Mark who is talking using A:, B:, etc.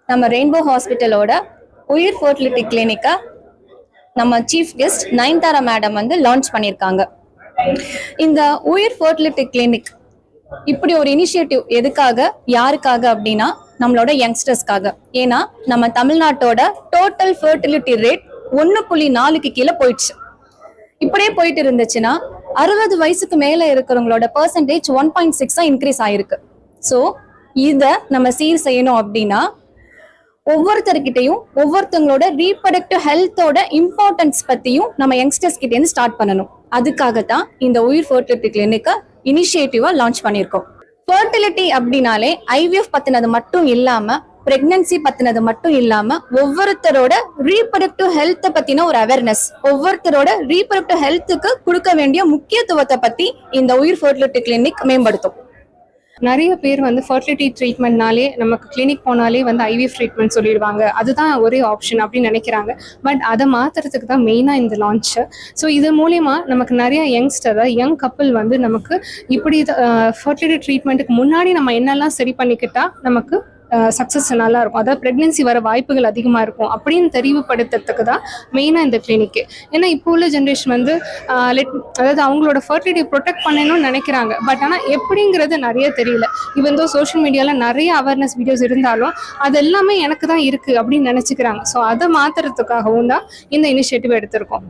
A: நம்ம ரெயின்போ ஹாஸ்பிட்டலோட உயிர் ஃபர்டிலிட்டி கிளினிக்கை நம்ம சீஃப் கெஸ்ட் நயன்தாரா மேடம் வந்து லான்ச் பண்ணியிருக்காங்க. இந்த உயிர் ஃபர்டிலிட்டி கிளினிக் இப்படி ஒரு இனிஷியேட்டிவ் எதுக்காக, யாருக்காக அப்படின்னா நம்மளோட யங்ஸ்டர்ஸ்க்காக. ஏன்னா நம்ம தமிழ்நாட்டோட டோட்டல் ஃபர்டிலிட்டி ரேட் 1.4க்கு கீழே போயிடுச்சு. இப்படியே போயிட்டு இருந்துச்சுன்னா 60 வயசுக்கு மேல இருக்கிறவங்களோட பெர்சன்டேஜ் 1.6 இன்க்ரீஸ் ஆயிருக்கு. ஸோ இதை நம்ம சீர் செய்யணும் அப்படின்னா ஒவ்வொருத்தர்கிட்டையும் ஒவ்வொருத்தவங்களோட ரீப்ரொடக்டிவ் ஹெல்த்தோட இம்பார்ட்டன்ஸ் பத்தியும் நம்ம யங்ஸ்டர்ஸ் கிட்ட இருந்து ஸ்டார்ட் பண்ணணும். அதுக்காகத்தான் இந்த உயிர் ஃபர்டிலிட்டி கிளினிக்கை இனிஷியேட்டிவா லான்ச் பண்ணியிருக்கோம். ஃபர்டிலிட்டி அப்படின்னாலே ஐவிஎஃப் பத்தினது மட்டும் இல்லாம, பிரெக்னன்சி பத்தினது மட்டும் இல்லாம, ஒவ்வொருத்தரோட ரீப்ரொடக்டிவ் ஹெல்த்தை பத்தின ஒரு அவேர்னஸ், ஒவ்வொருத்தரோட ரீப்ரொடக்டிவ் ஹெல்த்துக்கு கொடுக்க வேண்டிய முக்கியத்துவத்தை பத்தி இந்த உயிர் ஃபர்டிலிட்டி கிளினிக் மேம்படுத்தும்.
B: நிறைய பேர் வந்து ஃபர்டிலிட்டி ட்ரீட்மெண்ட்னாலே நமக்கு கிளினிக் போனாலே வந்து ஐவிஎஃப் ட்ரீட்மெண்ட் சொல்லிடுவாங்க, அதுதான் ஒரே ஆப்ஷன் அப்படின்னு நினைக்கிறாங்க. பட் அதை மாற்றுறதுக்கு தான் மெயினாக இந்த லான்ச்சு. ஸோ இது மூலயமா நமக்கு நிறைய யங் கப்பிள் வந்து நமக்கு இப்படி ஃபர்டிலிட்டி ட்ரீட்மெண்ட்டுக்கு முன்னாடி நம்ம என்னெல்லாம் சரி பண்ணிக்கிட்டா நமக்கு சக்ஸஸ் நல்லா இருக்கும், அதாவது ப்ரெக்னென்சி வர வாய்ப்புகள் அதிகமாக இருக்கும் அப்படின்னு தெரிவுபடுத்துறதுக்கு தான் மெயினாக இந்த கிளினிக்கு. ஏன்னா இப்போ உள்ள ஜென்ரேஷன் வந்து அதாவது அவங்களோட ஃபர்டிலிட்டி ப்ரொடெக்ட் பண்ணணும்னு நினைக்கிறாங்க. பட் ஆனால் எப்படிங்கிறது நிறைய தெரியல. இவன் சோஷியல் மீடியாவில் நிறைய அவேர்னஸ் வீடியோஸ் இருந்தாலும் அது எல்லாமே எனக்கு தான் இருக்குது அப்படின்னு நினச்சிக்கிறாங்க. ஸோ அதை மாற்றுறதுக்காகவும் தான் இந்த இனிஷியேட்டிவ் எடுத்திருக்கோம்.